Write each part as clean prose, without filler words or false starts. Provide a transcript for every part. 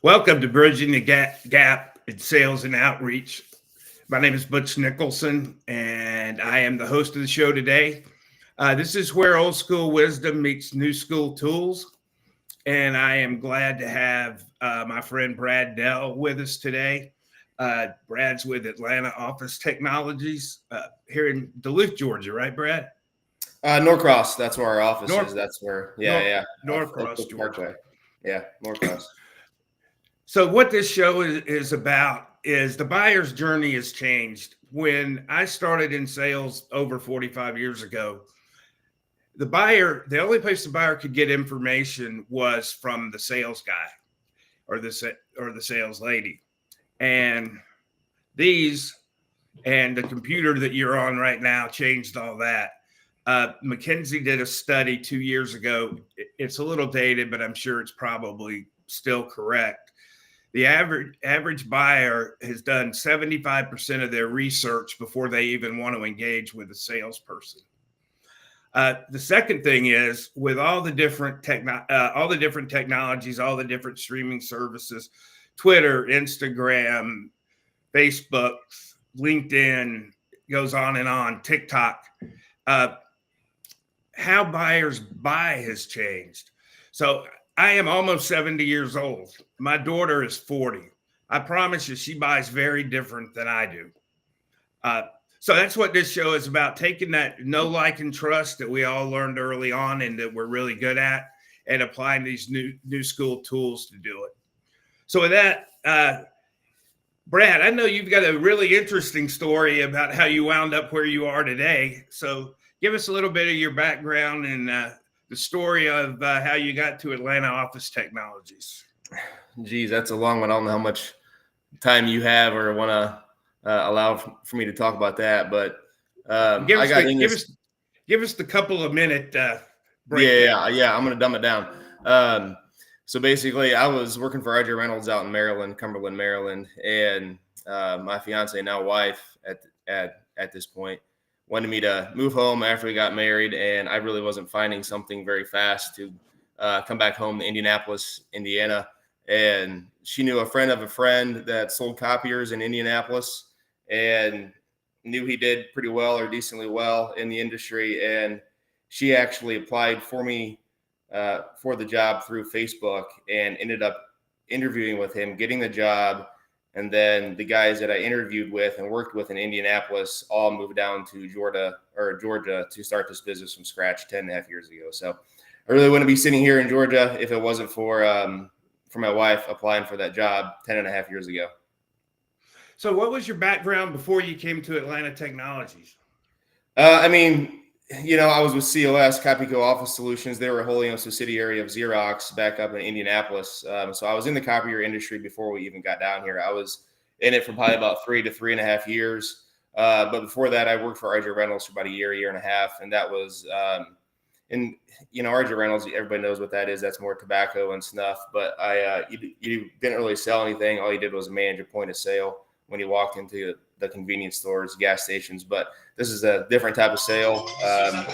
Welcome to Bridging the Gap in Sales and Outreach. My name is Butch Nicholson, and I am the host of the show today. This is where old school wisdom meets new school tools, and I am glad to have my friend Brad Dell with us today. Brad's with Atlanta Office Technologies here in Duluth, Georgia, right, Brad? Norcross, that's where our office is. North, That's where, North, off Norcross, Oak Georgia. Parkway. Yeah, Norcross. So what this show is about is the buyer's journey has changed. When I started in sales over 45 years ago, the only place the buyer could get information was from the sales guy or the sales lady. And these and the computer that you're on right now changed all that. McKinsey did a study 2 years ago. It's a little dated, but I'm sure it's probably still correct. The average buyer has done 75% of their research before they even want to engage with a salesperson. The second thing is with all the different technologies, all the different streaming services, Twitter, Instagram, Facebook, LinkedIn, goes on, TikTok. Uh, how buyers buy has changed. So I am almost 70 years old. My daughter is 40. I promise you, she buys very different than I do. So that's what this show is about, taking that know, like, and trust that we all learned early on and that we're really good at and applying these new school tools to do it. So with that, Brad, I know you've got a really interesting story about how you wound up where you are today. So give us a little bit of your background and the story of how you got to Atlanta Office Technologies. Geez, that's a long one. I don't know how much time you have or want to allow for me to talk about that, but give us the couple of minute breakdown. Yeah. I'm going to dumb it down. So basically, I was working for RJ Reynolds out in Maryland, Cumberland, Maryland, and my fiance, now wife, at this point, wanted me to move home after we got married, and I really wasn't finding something very fast to come back home to Indianapolis, Indiana. And she knew a friend of a friend that sold copiers in Indianapolis and knew he did pretty well or decently well in the industry. And she actually applied for me for the job through Facebook and ended up interviewing with him, getting the job. And then the guys that I interviewed with and worked with in Indianapolis all moved down to Georgia to start this business from scratch 10.5 years ago. So I really wouldn't be sitting here in Georgia if it wasn't for my wife applying for that job 10.5 years ago. So what was your background before you came to Atlanta Technologies? I was with COS, Copyco Office Solutions. They were a wholly owned subsidiary of Xerox back up in Indianapolis. So I was in the copier industry before we even got down here. I was in it for probably about 3 to 3.5 years. But before that, I worked for RJ Reynolds for about a year and a half. And that was RJ Reynolds, everybody knows what that is. That's more tobacco and snuff. But you didn't really sell anything. All you did was manage a point of sale when you walked into the convenience stores, gas stations. But this is a different type of sale.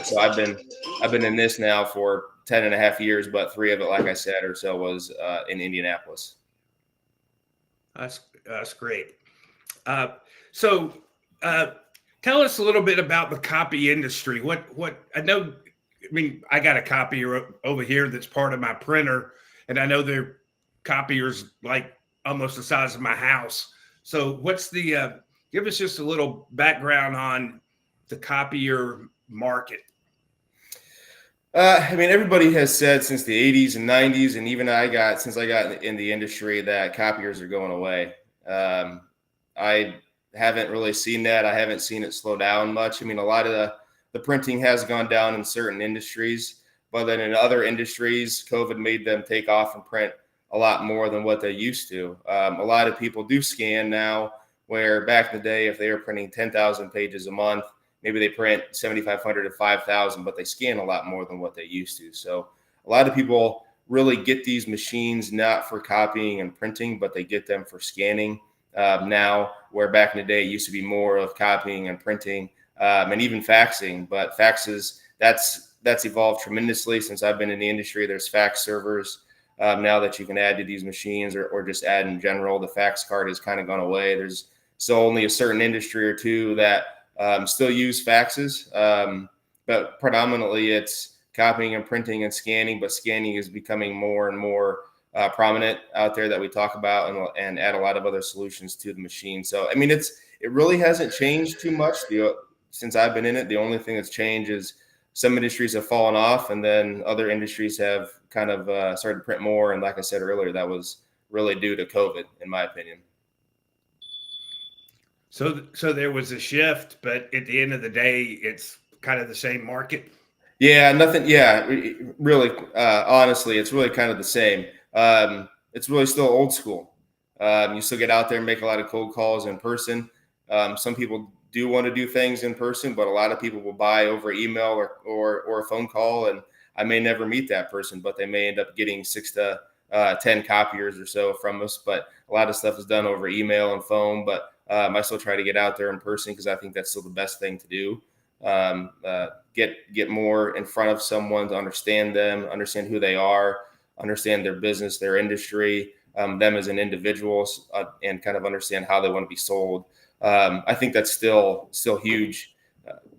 So I've been in this now for 10.5 years, but 3 of it, like I said, or so was in Indianapolis. That's great. So tell us a little bit about the copy industry. What I know. I mean, I got a copier over here that's part of my printer, and I know they're copiers like almost the size of my house. So what's give us just a little background on the copier market. Everybody has said since the 80s and 90s, and even since I got in the industry, that copiers are going away. I haven't really seen that. I haven't seen it slow down much. A lot of the printing has gone down in certain industries, but then in other industries, COVID made them take off and print a lot more than what they used to. A lot of people do scan now, where back in the day, if they were printing 10,000 pages a month, maybe they print 7,500 to 5,000, but they scan a lot more than what they used to. So a lot of people really get these machines not for copying and printing, but they get them for scanning now, where back in the day, it used to be more of copying and printing and even faxing. But faxes, that's evolved tremendously since I've been in the industry. There's fax servers now that you can add to these machines or just add in general. The fax card has kind of gone away. There's still only a certain industry or two that still use faxes, but predominantly it's copying and printing and scanning, but scanning is becoming more and more prominent out there that we talk about and add a lot of other solutions to the machine. So, I mean, it really hasn't changed too much since I've been in it. The only thing that's changed is some industries have fallen off, and then other industries have kind of started to print more. And like I said earlier, that was really due to COVID, in my opinion. So there was a shift, but at the end of the day, it's kind of the same market. Yeah, nothing. Yeah, really. Honestly, it's really kind of the same. It's really still old school. You still get out there and make a lot of cold calls in person. Some people do want to do things in person, but a lot of people will buy over email or a phone call, and I may never meet that person, but they may end up getting 6 to 10 copiers or so from us. But a lot of stuff is done over email and phone. But I still try to get out there in person because I think that's still the best thing to do. Get more in front of someone to understand them, understand who they are, understand their business, their industry, them as an individual, and kind of understand how they want to be sold. I think that's still huge.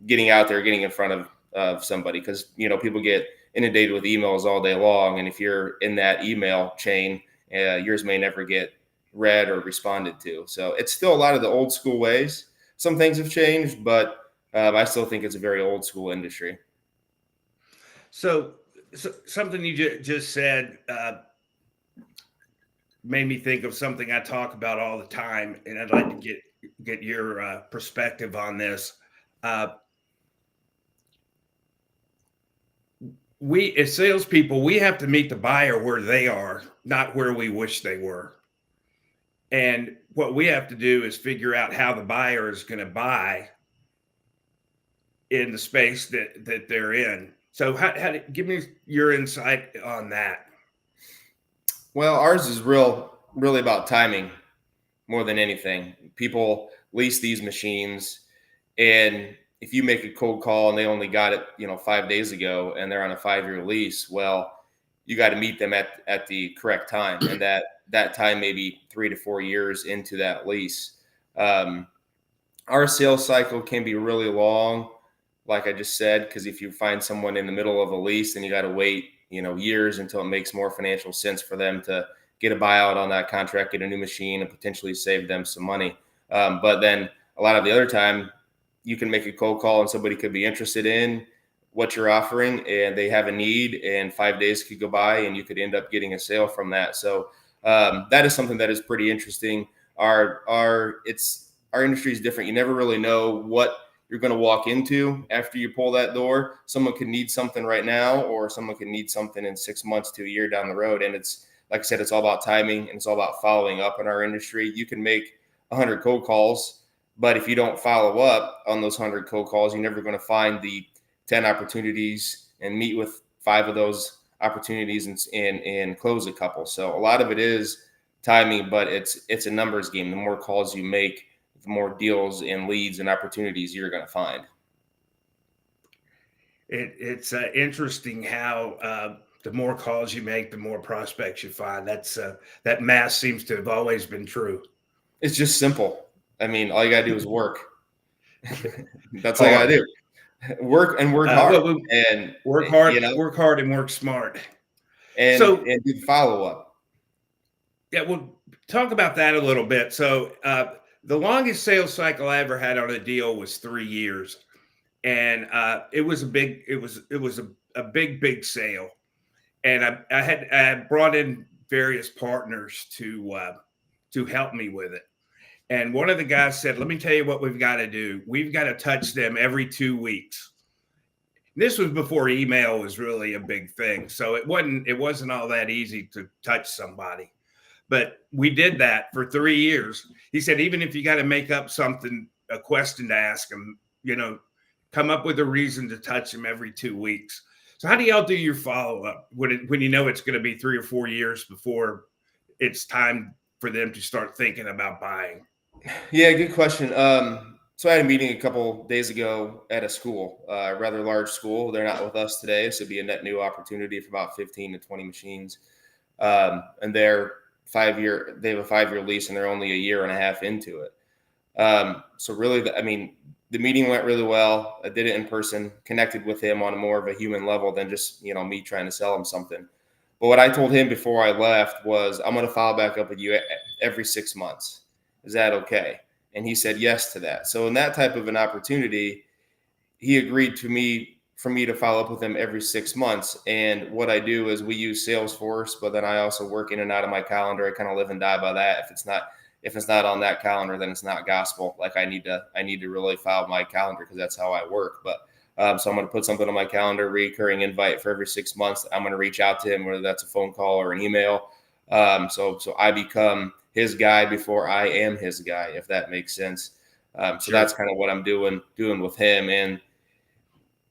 Getting out there, getting in front of somebody, because people get inundated with emails all day long, and if you're in that email chain, yours may never get read or responded to. So it's still a lot of the old school ways. Some things have changed, but I still think it's a very old school industry. So something you just said made me think of something I talk about all the time, and I'd like to get your perspective on this. We as salespeople, we have to meet the buyer where they are, not where we wish they were. And what we have to do is figure out how the buyer is going to buy in the space that they're in. So give me your insight on that. Well, ours is really about timing more than anything. People lease these machines, and if you make a cold call and they only got it, 5 days ago, and they're on a 5-year lease, well, you got to meet them at the correct time, and that time may be 3 to 4 years into that lease. Our sales cycle can be really long, like I just said, because if you find someone in the middle of a lease, then you got to wait, years until it makes more financial sense for them to get a buyout on that contract, get a new machine, and potentially save them some money. But then a lot of the other time, you can make a cold call and somebody could be interested in what you're offering, and they have a need, and 5 days could go by and you could end up getting a sale from that. So that is something that is pretty interesting. Our industry is different. You never really know what you're going to walk into after you pull that door. Someone could need something right now, or someone could need something in 6 months to a year down the road. And it's, like I said, it's all about timing, and it's all about following up in our industry. You can make 100 cold calls, but if you don't follow up on those 100 cold calls, you're never going to find the 10 opportunities and meet with 5 of those opportunities and close a couple. So a lot of it is timing, but it's a numbers game. The more calls you make, the more deals and leads and opportunities you're going to find. It's interesting how the more calls you make, the more prospects you find. That math seems to have always been true. It's just simple. I mean, all you got to do is work. That's all you got to do. Work and work hard. And work hard, work hard and work smart. And do the follow up. Yeah, we'll talk about that a little bit. So the longest sales cycle I ever had on a deal was 3 years, and it was a big sale, and I had brought in various partners to help me with it. And one of the guys said, "Let me tell you what we've got to do. We've got to touch them every 2 weeks." This was before email was really a big thing, so it wasn't all that easy to touch somebody. But we did that for 3 years. He said, even if you got to make up something, a question to ask them, come up with a reason to touch them every 2 weeks. So how do y'all do your follow-up when you know it's going to be 3 or 4 years before it's time for them to start thinking about buying? Yeah, good question. So I had a meeting a couple days ago at a school, a rather large school. They're not with us today, so it'd be a net new opportunity for about 15 to 20 machines. and they have a 5-year lease, and they're only a year and a half into it. So really, the meeting went really well. I did it in person, connected with him on a more of a human level than just, me trying to sell him something. But what I told him before I left was, I'm going to follow back up with you every 6 months. Is that okay? And he said yes to that. So in that type of an opportunity, he agreed for me to follow up with him every 6 months. And what I do is we use Salesforce, but then I also work in and out of my calendar. I kind of live and die by that. If it's not on that calendar, then it's not gospel. Like I need to really follow my calendar because that's how I work. But so I'm going to put something on my calendar, recurring invite for every 6 months. I'm going to reach out to him, whether that's a phone call or an email. So I become his guy before I am his guy, if that makes sense. So Sure. that's kind of what I'm doing with him. And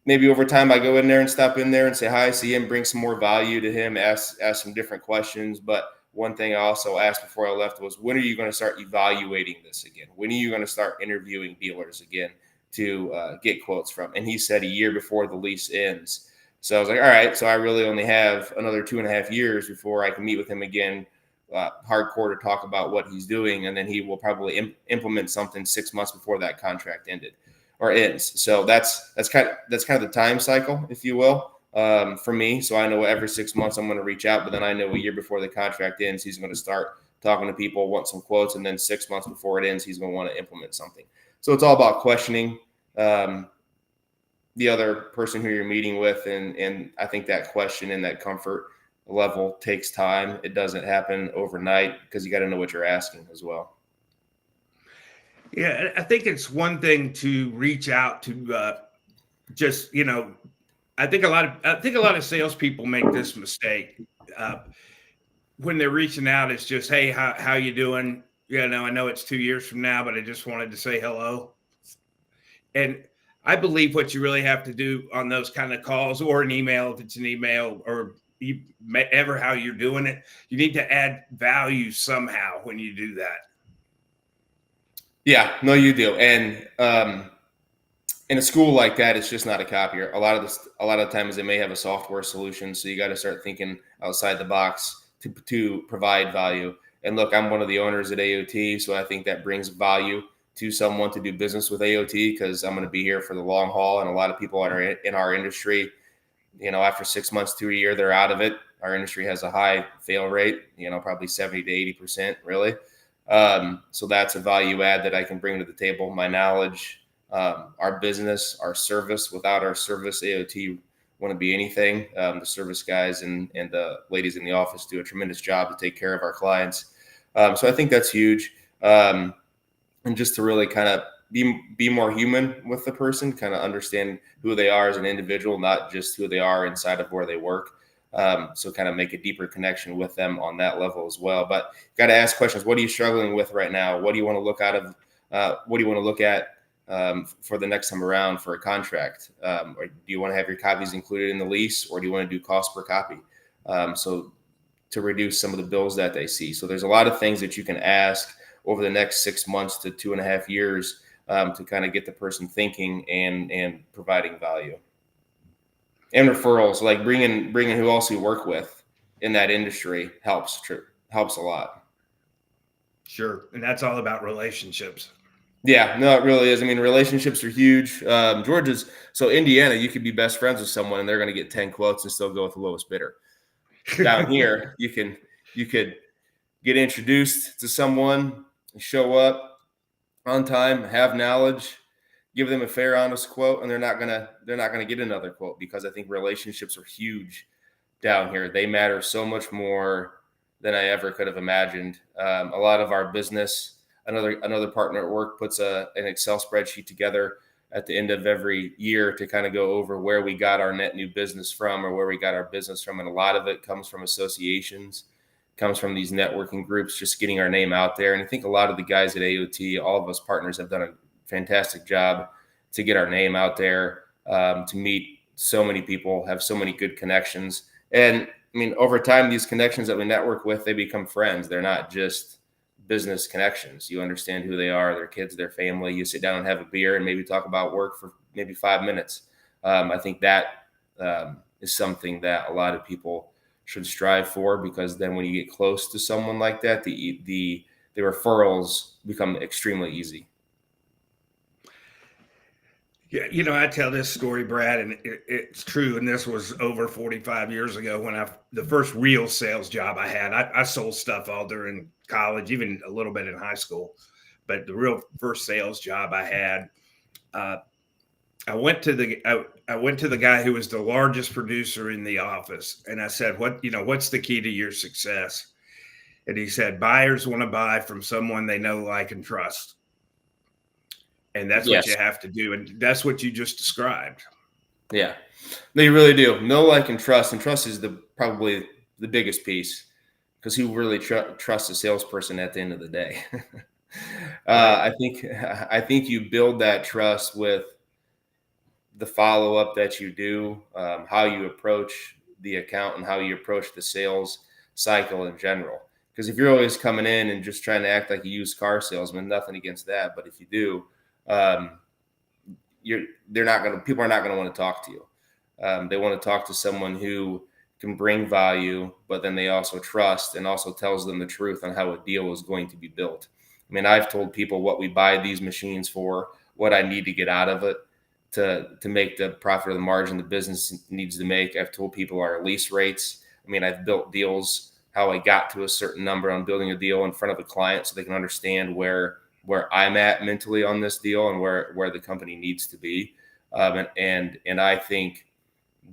maybe over time I go in there and stop in there and say hi, see him, bring some more value to him, ask some different questions. But one thing I also asked before I left was, when are you going to start evaluating this again? When are you going to start interviewing dealers again to get quotes from? And he said a year before the lease ends. So I was like, all right, so I really only have another 2.5 years before I can meet with him again, hardcore, to talk about what he's doing. And then he will probably implement something 6 months before that contract ends. So that's kind of the time cycle, if you will, for me. So I know every 6 months I'm going to reach out, but then I know a year before the contract ends, he's going to start talking to people, want some quotes, and then 6 months before it ends, he's going to want to implement something. So it's all about questioning the other person who you're meeting with, and I think that question and that comfort level takes time. It doesn't happen overnight because you got to know what you're asking as well. Yeah, I think it's one thing to reach out to just I think a lot of salespeople make this mistake when they're reaching out. It's just, hey, how you doing? I know it's 2 years from now, but I just wanted to say hello. And I believe what you really have to do on those kind of calls, or an email, if it's an email, or ever how you're doing it, you need to add value somehow when you do that. Yeah, no, you do. And in a school like that, it's just not a copier. A lot of times they may have a software solution, so you got to start thinking outside the box to provide value. And look, I'm one of the owners at AOT, so I think that brings value to someone to do business with AOT, because I'm going to be here for the long haul. And a lot of people in our industry, after 6 months to a year, they're out of it. Our industry has a high fail rate, probably 70 to 80%, really. So that's a value add that I can bring to the table. My knowledge, our business, our service. Without our service, AOT wouldn't be anything. The service guys and the ladies in the office do a tremendous job to take care of our clients. So I think that's huge. And just to really kind of be more human with the person, kind of understand who they are as an individual, not just who they are inside of where they work. So kind of make a deeper connection with them on that level as well. But you got to ask questions. What are you struggling with right now? What do you want to look out of? What do you want to look at for the next time around for a contract? Or do you want to have your copies included in the lease, or do you want to do cost per copy? So to reduce some of the bills that they see. So there's a lot of things that you can ask over the next 6 months to 2.5 years to kind of get the person thinking and providing value. And referrals, like bringing who else you work with in that industry helps a lot. Sure. And that's all about relationships. Yeah, no, it really is. I mean, relationships are huge. Indiana, you could be best friends with someone and they're going to get 10 quotes and still go with the lowest bidder. Down here, you could get introduced to someone, show up on time, have knowledge, give them a fair, honest quote, and they're not gonna get another quote, because I think relationships are huge down here. They matter so much more than I ever could have imagined. A lot of our business, another partner at work puts an Excel spreadsheet together at the end of every year to kind of go over where we got our net new business from, or where we got our business from. And a lot of it comes from associations, comes from these networking groups, just getting our name out there. And I think a lot of the guys at AOT, all of us partners, have done a fantastic job to get our name out there, to meet so many people, have so many good connections. And I mean, over time, these connections that we network with, they become friends. They're not just business connections. You understand who they are, their kids, their family. You sit down and have a beer and maybe talk about work for maybe 5 minutes. I think that is something that a lot of people should strive for, because then when you get close to someone like that, the referrals become extremely easy. Yeah, I tell this story, Brad, and it's true. And this was over 45 years ago when the first real sales job I had. I sold stuff all during college, even a little bit in high school. But the real first sales job I had, uh, I went to the guy who was the largest producer in the office, and I said, what's the key to your success?" And he said, "Buyers want to buy from someone they know, like, and trust." And that's what you Yes. have to do. And that's what you just described. Yeah. They really do. Know, like, and trust. And trust is probably the biggest piece, because who really trusts a salesperson at the end of the day? Right. I think you build that trust with the follow up that you do, how you approach the account, and how you approach the sales cycle in general. Because if you're always coming in and just trying to act like a used car salesman, nothing against that, but if you do, um, people are not going to want to talk to you. They want to talk to someone who can bring value, but then they also trust and also tells them the truth on how a deal is going to be built. I mean, I've told people what we buy these machines for, what I need to get out of it to make the profit or the margin the business needs to make. I've told people our lease rates. I mean, I've built deals, how I got to a certain number on building a deal in front of a client so they can understand where I'm at mentally on this deal and where the company needs to be. And I think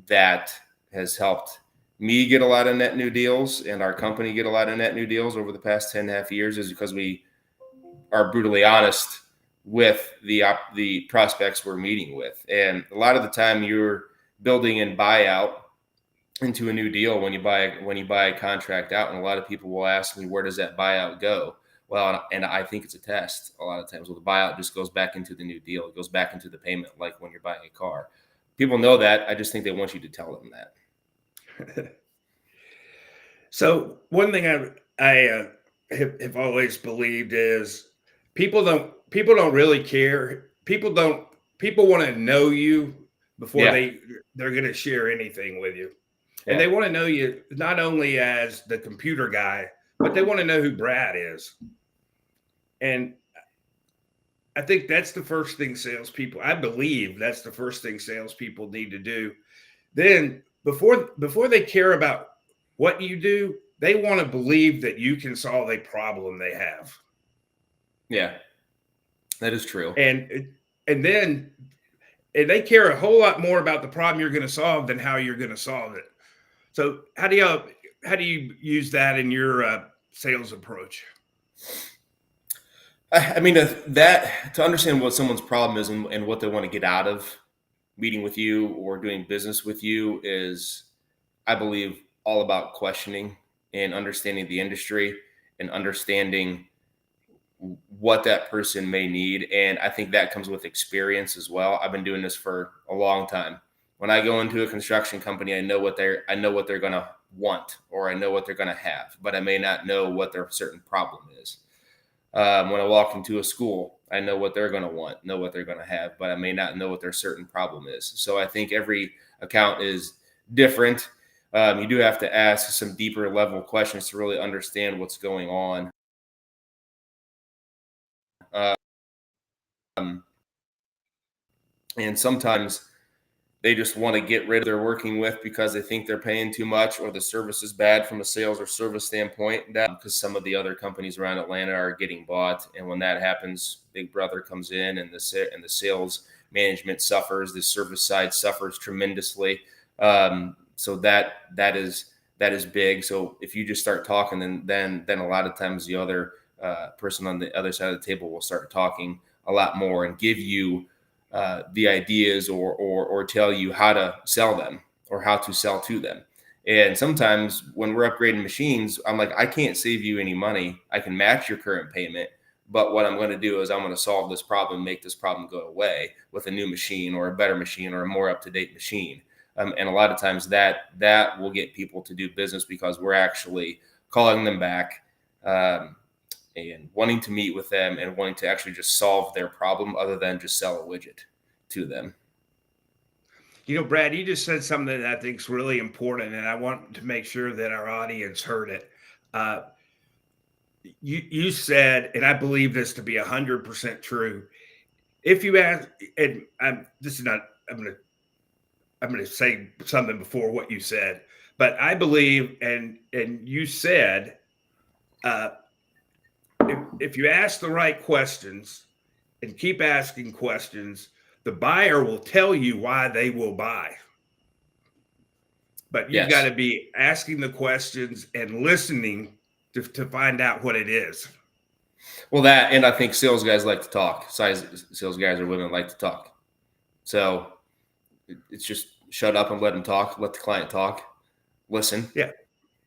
that has helped me get a lot of net new deals, and our company get a lot of net new deals over the past 10.5 years, is because we are brutally honest with the prospects we're meeting with. And a lot of the time you're building in buyout into a new deal when you buy a contract out. And a lot of people will ask me, where does that buyout go? Well, and I think it's a test a lot of times. Well, the buyout just goes back into the new deal. It goes back into the payment, like when you're buying a car. People know that. I just think they want you to tell them that. So one thing I have always believed is people don't really care. People want to know you before Yeah. they're going to share anything with you. And Yeah. they want to know you not only as the computer guy, but they want to know who Brad is. And I think that's the first thing salespeople, I believe that's the first thing salespeople need to do. Then before they care about what you do, they want to believe that you can solve a problem they have. Yeah. That is true. And then they care a whole lot more about the problem you're going to solve than how you're going to solve it. So how do you use that in your sales approach? I mean, that to understand what someone's problem is and what they want to get out of meeting with you or doing business with you is, I believe, all about questioning and understanding the industry and understanding what that person may need. And I think that comes with experience as well. I've been doing this for a long time. When I go into a construction company, I know what they're going to want, or I know what they're going to have, but I may not know what their certain problem is. When I walk into a school, I know what they're going to want, know what they're going to have, but I may not know what their certain problem is. So I think every account is different. You do have to ask some deeper level questions to really understand what's going on. Um, and sometimes they just want to get rid of they're working with because they think they're paying too much, or the service is bad from a sales or service standpoint. That because some of the other companies around Atlanta are getting bought, and when that happens, Big Brother comes in, and the sales management suffers. The service side suffers tremendously. So that is big. So if you just start talking, then a lot of times the other person on the other side of the table will start talking a lot more and give you the ideas or tell you how to sell them or how to sell to them. And sometimes when we're upgrading machines, I'm like, I can't save you any money. I can match your current payment, but what I'm going to do is I'm going to solve this problem, make this problem go away with a new machine or a better machine or a more up-to-date machine. And a lot of times that will get people to do business because we're actually calling them back, and wanting to meet with them and wanting to actually just solve their problem other than just sell a widget to them. Brad, you just said something that I think is really important, and I want to make sure that our audience heard it. Uh, you said, and I believe this to be 100% true. If you ask, and this is not, I'm going to say something before what you said, but I believe, and you said, uh, if you ask the right questions and keep asking questions, the buyer will tell you why they will buy. But you've got Yes. to be asking the questions and listening to find out what it is. Well, that, and I think sales guys like to talk. Sales guys or women like to talk. So it's just shut up and let them talk. Let the client talk. Listen, Yeah.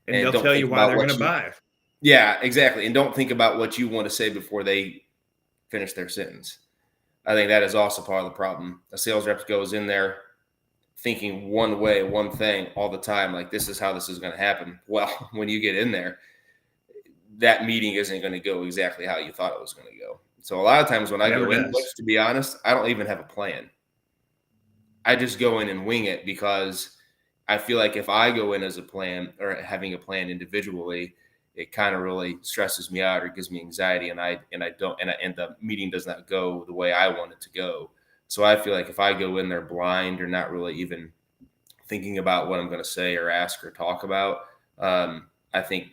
And and they'll don't tell think you why about they're going what to you. buy. Yeah, exactly. And don't think about what you want to say before they finish their sentence. I think that is also part of the problem. A sales rep goes in there thinking one way, one thing all the time, like this is how this is going to happen. Well, when you get in there, that meeting isn't going to go exactly how you thought it was going to go. So a lot of times when I Never go in, does. to be honest, I don't even have a plan. I just go in and wing it because I feel like if I go in as a plan or having a plan individually, it kind of really stresses me out or gives me anxiety, and I don't and the meeting does not go the way I want it to go. So I feel like if I go in there blind or not really even thinking about what I'm going to say or ask or talk about, I think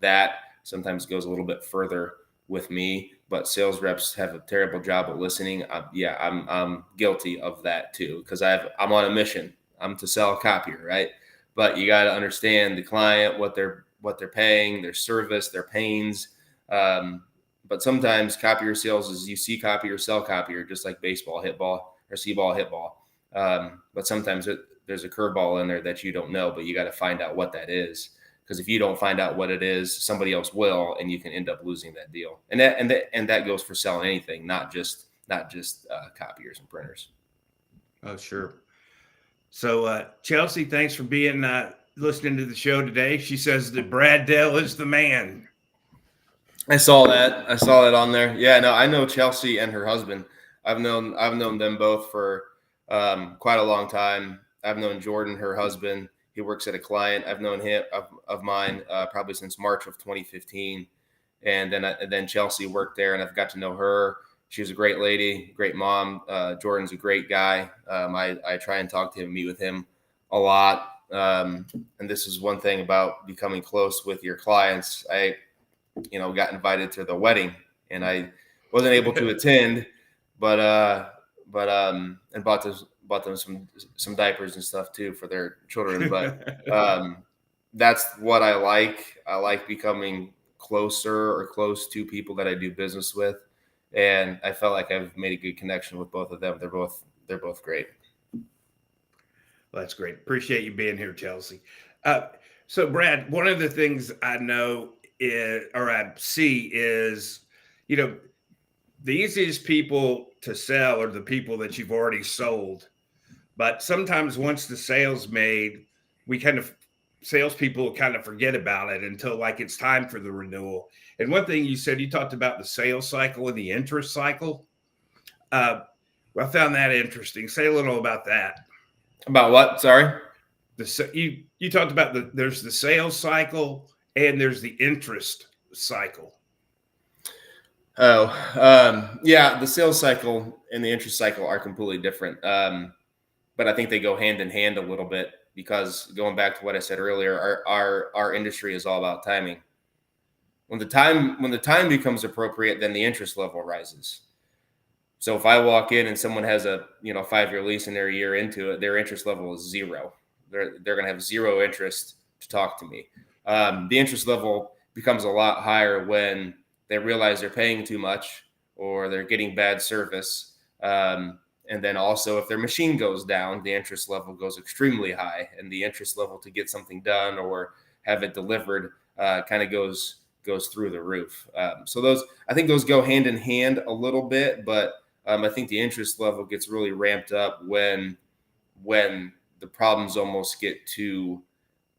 that sometimes goes a little bit further with me. But sales reps have a terrible job at listening. I'm guilty of that too because I'm on a mission. I'm to sell a copier, right? But you got to understand the client, what they're paying, their service, their pains. But sometimes copier sales is you see copier, sell copier, just like baseball, hit ball, or see ball, hit ball. But sometimes there's a curveball in there that you don't know, but you got to find out what that is. Because if you don't find out what it is, somebody else will, and you can end up losing that deal. And that goes for selling anything, not just copiers and printers. Oh, sure. So, Chelsea, thanks for being listening to the show today. She says that Brad Dell is the man. I saw that. I saw that on there. Yeah, no, I know Chelsea and her husband. I've known them both for quite a long time. I've known Jordan, her husband. He works at a client. I've known him of mine probably since March of 2015, and then Chelsea worked there, and I've got to know her. She was a great lady, great mom. Jordan's a great guy. I try and talk to him, meet with him a lot. And this is one thing about becoming close with your clients. I got invited to the wedding, and I wasn't able to attend, but and bought them some diapers and stuff too for their children. But that's what I like. I like becoming closer or close to people that I do business with, and I felt like I've made a good connection with both of them. They're both great. Well, that's great. Appreciate you being here, Chelsea. Uh, so, Brad, one of the things I know is, or I see is, you know, the easiest people to sell are the people that you've already sold. But sometimes once the sale's made, we kind of salespeople kind of forget about it until like it's time for the renewal. And one thing you said, you talked about the sales cycle and the interest cycle. Uh, well, I found that interesting. Say a little about that. About what? Sorry. You talked about there's the sales cycle and there's the interest cycle. Oh, yeah. The sales cycle and the interest cycle are completely different. But I think they go hand in hand a little bit because going back to what I said earlier, our industry is all about timing. When the time becomes appropriate, then the interest level rises. So if I walk in and someone has a 5-year lease and they're a year into it, their interest level is zero. They're going to have zero interest to talk to me. The interest level becomes a lot higher when they realize they're paying too much or they're getting bad service. And then also, if their machine goes down, the interest level goes extremely high, and the interest level to get something done or have it delivered kind of goes through the roof. So I think those go hand in hand a little bit, but I think the interest level gets really ramped up when the problems almost get too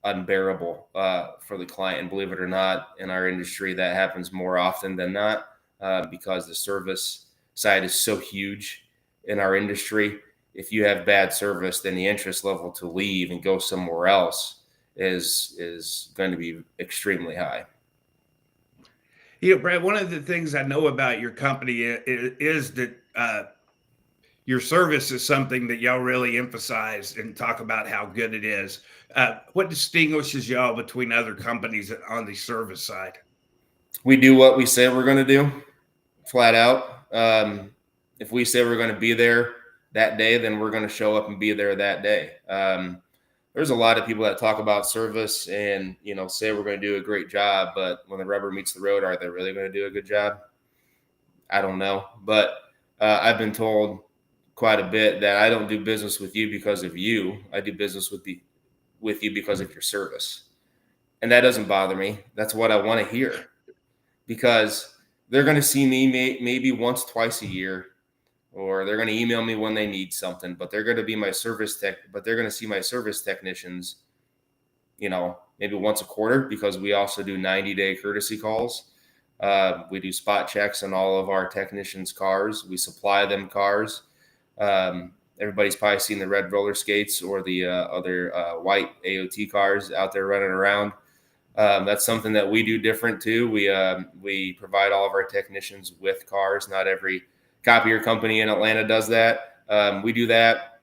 unbearable for the client. And believe it or not, in our industry, that happens more often than not because the service side is so huge in our industry. if you have bad service, then the interest level to leave and go somewhere else is going to be extremely high. Brad, one of the things I know about your company is that your service is something that y'all really emphasize and talk about how good it is. What distinguishes y'all between other companies on the service side? We do what we say we're going to do, flat out. If we say we're going to be there that day, then we're going to show up and be there that day. There's a lot of people that talk about service and, say we're going to do a great job, but when the rubber meets the road, are they really going to do a good job? I don't know. But I've been told quite a bit that I don't do business with you because of you. I do business with you because of your service. And that doesn't bother me. That's what I want to hear, because they're going to see me maybe once, twice a year, or they're going to email me when they need something, but they're going to be my service tech, but they're going to see my service technicians, maybe once a quarter, because we also do 90-day courtesy calls. We do spot checks on all of our technicians' cars. We supply them cars. Everybody's probably seen the red roller skates or the other white AOT cars out there running around. That's something that we do different too. We provide all of our technicians with cars. Not every copier company in Atlanta does that. We do that.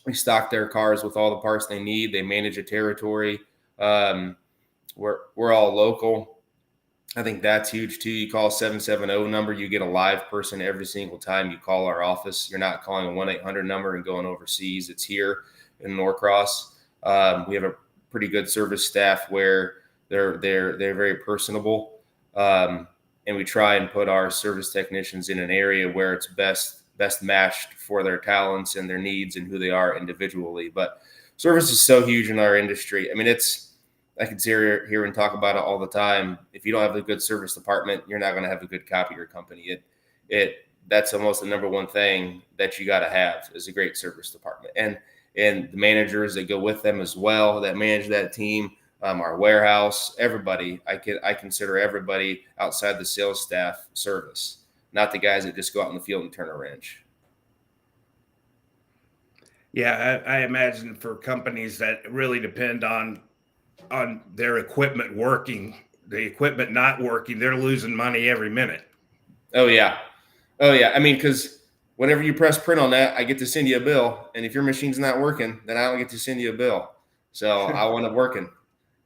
We stock their cars with all the parts they need. They manage a territory. We're all local. I think that's huge too. You call 770 number, you get a live person every single time you call our office. You're not calling a 1-800 number and going overseas. It's here in Norcross. We have a pretty good service staff where they're very personable. And we try and put our service technicians in an area where it's best matched for their talents and their needs and who they are individually. But service is so huge in our industry. I mean, I can sit here and talk about it all the time. If you don't have a good service department, you're not going to have a good copier company. That's almost the number one thing that you got to have, is a great service department, and the managers that go with them as well, that manage that team, our warehouse, everybody. I consider everybody outside the sales staff service, not the guys that just go out in the field and turn a wrench. Yeah, I imagine for companies that really depend on their equipment working, the equipment not working, they're losing money every minute. Oh yeah. I mean, because whenever you press print on that, I get to send you a bill, and if your machine's not working, then I don't get to send you a bill. So I want it working.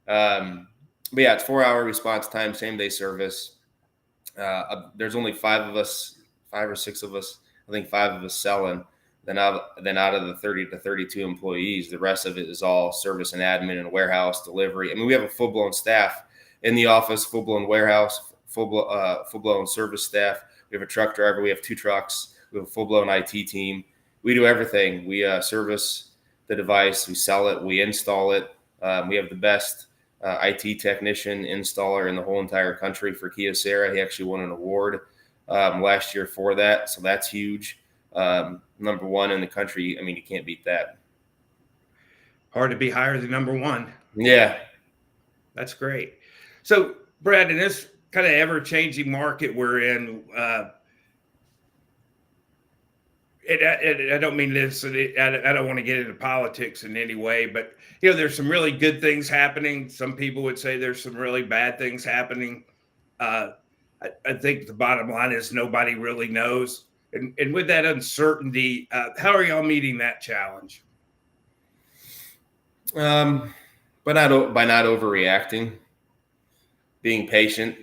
But yeah, it's 4-hour response time, same day service. There's only 5 or 6 of us. I think 5 of us selling. Then out of the 30 to 32 employees, the rest of it is all service and admin and warehouse delivery. I mean, we have a full-blown staff in the office, full-blown warehouse, full-blown service staff. We have a truck driver. We have 2 trucks. We have a full-blown IT team. We do everything. We service the device. We sell it. We install it. We have the best IT technician installer in the whole entire country for Kyocera. He actually won an award last year for that, so that's huge. Number 1 in the country. I mean, you can't beat that. Hard to be higher than number 1. Yeah. That's great. So, Brad, in this kind of ever-changing market we're in, I don't mean this, I don't want to get into politics in any way, but, there's some really good things happening. Some people would say there's some really bad things happening. I think the bottom line is nobody really knows. And with that uncertainty, how are y'all meeting that challenge? By not overreacting, being patient,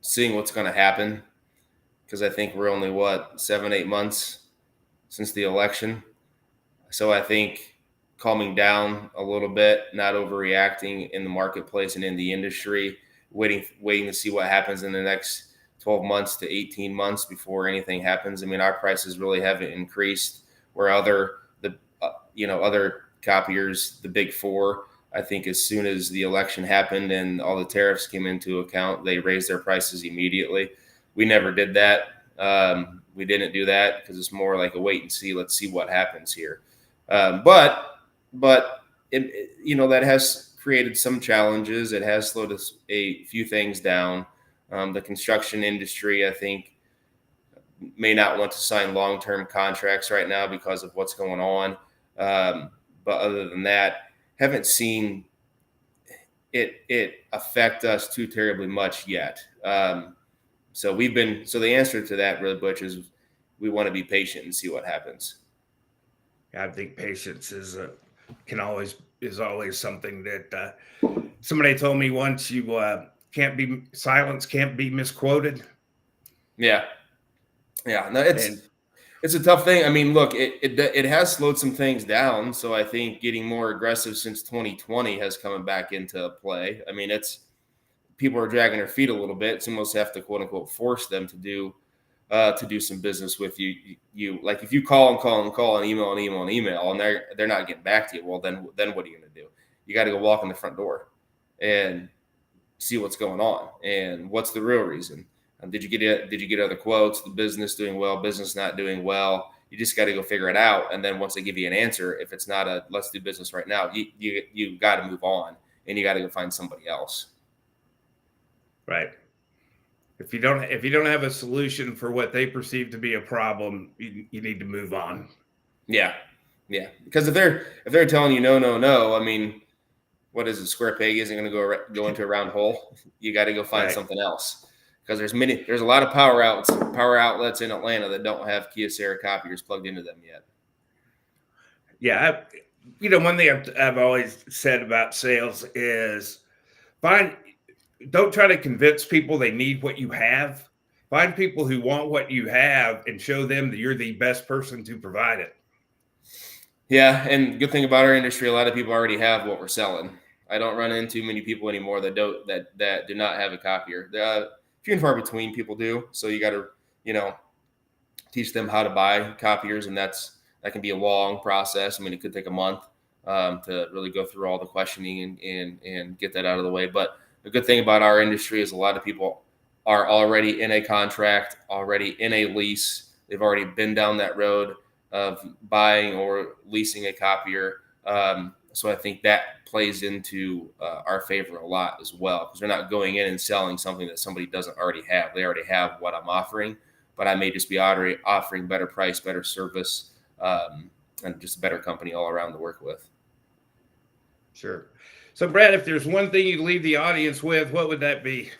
seeing what's going to happen. Because I think we're only 7-8 months since the election. So I think calming down a little bit, not overreacting in the marketplace and in the industry, waiting to see what happens in the next 12 months to 18 months before anything happens. I mean, our prices really haven't increased, where other copiers, the big 4, I think as soon as the election happened and all the tariffs came into account, they raised their prices immediately. We never did that. We didn't do that because it's more like a wait and see. Let's see what happens here. But that has created some challenges. It has slowed a few things down. The construction industry, I think, may not want to sign long-term contracts right now because of what's going on. But other than that, haven't seen it affect us too terribly much yet. So the answer to that really, Butch, is we want to be patient and see what happens. I think patience is always something that somebody told me once. Silence can't be misquoted. Yeah. No, it's a tough thing. I mean, look, it has slowed some things down. So I think getting more aggressive since 2020 has come back into play. I mean, people are dragging their feet a little bit. It's almost have to quote unquote force them to do some business with you. Like if you call and email and they're not getting back to you, well then what are you going to do? You got to go walk in the front door and see what's going on and what's the real reason. Did you get other quotes? The business doing well, business not doing well. You just got to go figure it out. And then once they give you an answer, if it's not a let's do business right now, you got to move on and you got to go find somebody else. Right. If you don't have a solution for what they perceive to be a problem, you need to move on. Yeah. Because if they're telling you no, I mean, what is it? Square peg isn't going to go into a round hole. You got to go find something else. Because there's a lot of power outlets in Atlanta that don't have Kyocera copiers plugged into them yet. Yeah, one thing I've always said about sales is don't try to convince people they need what you have. Find people who want what you have and show them that you're the best person to provide it. Yeah, and good thing about our industry, a lot of people already have what we're selling. I don't run into many people anymore that do not have a copier. Few and far between people do. So you got to, teach them how to buy copiers, and that can be a long process. I mean, it could take a month to really go through all the questioning and get that out of the way. But the good thing about our industry is a lot of people are already in a contract, already in a lease. They've already been down that road of buying or leasing a copier. So I think that plays into our favor a lot as well, because we're not going in and selling something that somebody doesn't already have. They already have what I'm offering, but I may just be offering better price, better service, and just a better company all around to work with. Sure. So, Brad, if there's one thing you'd leave the audience with, what would that be?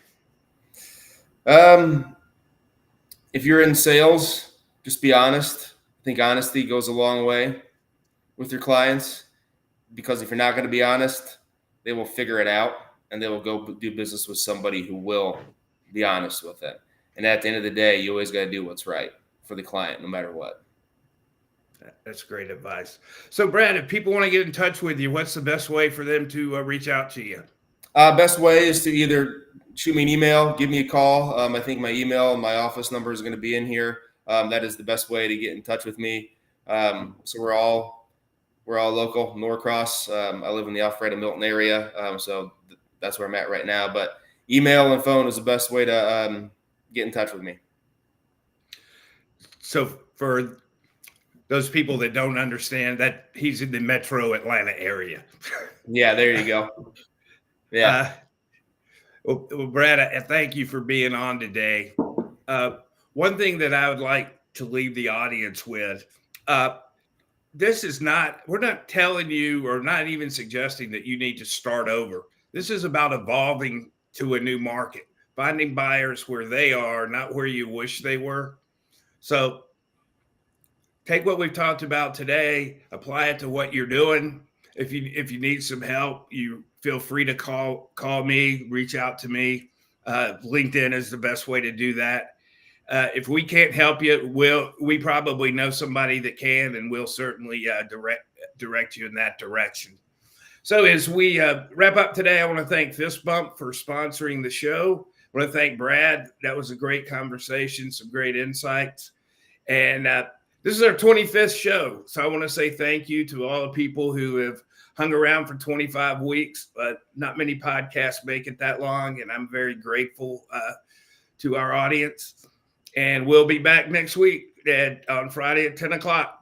If you're in sales, just be honest. I think honesty goes a long way with your clients, because if you're not going to be honest, they will figure it out and they will go do business with somebody who will be honest with it. And at the end of the day, you always got to do what's right for the client, no matter what. That's great advice. So, Brad, if people want to get in touch with you, what's the best way for them to reach out to you? Best way is to either shoot me an email, give me a call. I think my email and my office number is going to be in here. That is the best way to get in touch with me. So we're all local, Norcross. I live in the Alpharetta Milton area, so that's where I'm at right now. But email and phone is the best way to get in touch with me. So for those people that don't understand, that he's in the metro Atlanta area. Yeah, there you go. Yeah. Well, Brad, I thank you for being on today. One thing that I would like to leave the audience with, we're not telling you or not even suggesting that you need to start over. This is about evolving to a new market, finding buyers where they are, not where you wish they were. So take what we've talked about today, apply it to what you're doing. If you need some help, you feel free to call me, reach out to me. LinkedIn is the best way to do that. If we can't help you, we probably know somebody that can, and we'll certainly direct you in that direction. So as we wrap up today, I want to thank Fist Bump for sponsoring the show. I want to thank Brad. That was a great conversation, some great insights. And this is our 25th show. So I want to say thank you to all the people who have hung around for 25 weeks, but not many podcasts make it that long. And I'm very grateful to our audience. And we'll be back next week on Friday at 10 o'clock.